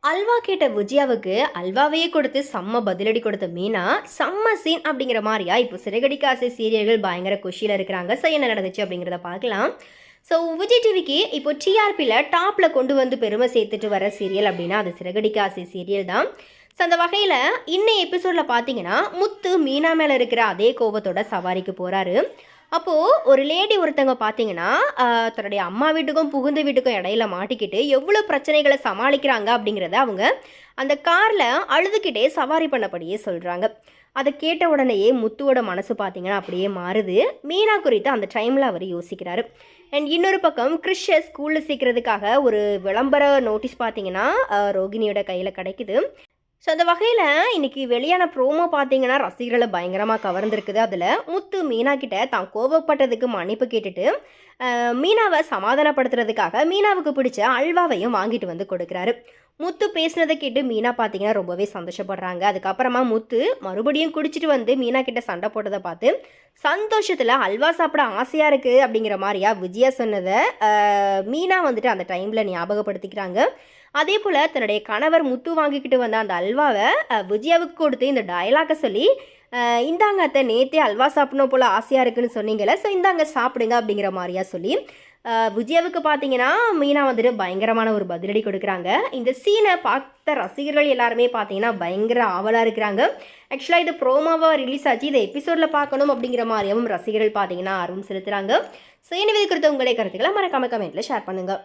அல்வா கேட்ட விஜயாவுக்கு அல்வாவையே கொடுத்து செம்ம பதிலடி கொடுத்த மீனா செம்ம சீன் அப்படிங்கிற மாதிரியா இப்போ சிறகடிக்க ஆசை சீரியல்கள் பயங்கர குஷியில் இருக்கிறாங்க. ஸோ என்ன நடந்துச்சு அப்படிங்கிறத பார்க்கலாம். ஸோ விஜய் டிவிக்கு இப்போ டிஆர்பியில் டாப்பில் கொண்டு வந்து பெருமை சேர்த்துட்டு வர சீரியல் அப்படின்னா அது சிறகடிக்க ஆசை சீரியல் தான். ஸோ அந்த வகையில் இன்னும் எபிசோடில் பார்த்தீங்கன்னா முத்து மீனா மேலே இருக்கிற அதே கோபத்தோட சவாரிக்கு போகிறாரு. அப்போது ஒரு லேடி ஒருத்தவங்க பார்த்தீங்கன்னா தன்னுடைய அம்மா வீட்டுக்கும் புகுந்த வீட்டுக்கும் இடையில மாட்டிக்கிட்டு எவ்வளோ பிரச்சனைகளை சமாளிக்கிறாங்க அப்படிங்கிறத அவங்க அந்த காரில் அழுதுகிட்டே சவாரி பண்ணபடியே சொல்கிறாங்க. அதை கேட்ட உடனேயே முத்துவோட மனசு பார்த்தீங்கன்னா அப்படியே மாறுது. மீனா குறித்து அந்த டைமில் அவர் யோசிக்கிறாரு. அண்ட் இன்னொரு பக்கம் கிறிஷை ஸ்கூலில் சேர்க்கறதுக்காக ஒரு விளம்பர நோட்டீஸ் பார்த்தீங்கன்னா ரோகிணியோட கையில் கிடைக்குது. ஸோ அந்த வகையில் இன்றைக்கி வெளியான ப்ரோமோ பார்த்தீங்கன்னா ரசிகர்களை பயங்கரமாக கவர்ந்துருக்குது. அதில் முத்து மீனா கிட்ட தான் கோபப்பட்டதுக்கு மன்னிப்பு கேட்டுட்டு மீனாவை சமாதானப்படுத்துறதுக்காக மீனாவுக்கு பிடிச்ச அல்வாவையும் வாங்கிட்டு வந்து கொடுக்குறாரு. முத்து பேசுனதை கேட்டு மீனா பார்த்தீங்கன்னா ரொம்பவே சந்தோஷப்படுறாங்க. அதுக்கப்புறமா முத்து மறுபடியும் குடிச்சிட்டு வந்து மீனா கிட்ட சண்டை போட்டதை பார்த்து சந்தோஷத்தில் அல்வா சாப்பிட ஆசையாக இருக்குது அப்படிங்கிற மாதிரியா விஜயா சொன்னதை மீனா வந்துட்டு அந்த டைமில் ஞாபகப்படுத்திக்கிறாங்க. அதே போல் தன்னுடைய கணவர் முத்து வாங்கிக்கிட்டு வந்த அந்த அல்வாவை விஜயாவுக்கு கொடுத்து இந்த டயலாக்கை சொல்லி இந்தாங்க அத்தை நேற்றே அல்வா சாப்பிடணும் போல் ஆசையாக இருக்குன்னு சொன்னீங்கல்ல, ஸோ இந்தாங்க சாப்பிடுங்க அப்படிங்கிற மாதிரியா சொல்லி விஜயாவுக்கு பார்த்தீங்கன்னா மீனா வந்துட்டு பயங்கரமான ஒரு பதிலடி கொடுக்குறாங்க. இந்த சீனை பார்த்த ரசிகர்கள் எல்லாருமே பார்த்தீங்கன்னா பயங்கர ஆவலாக இருக்கிறாங்க. ஆக்சுவலாக இது ப்ரோமோவாக ரிலீஸ் ஆச்சு, இதை எபிசோடில் பார்க்கணும் அப்படிங்கிற மாதிரியும் ரசிகர்கள் பார்த்தீங்கன்னா ஆர்வம் செலுத்துகிறாங்க. ஸோ எனவே குறித்த உங்களுடைய கருத்துக்களை மறக்காம கமெண்ட்டில் ஷேர் பண்ணுங்கள்.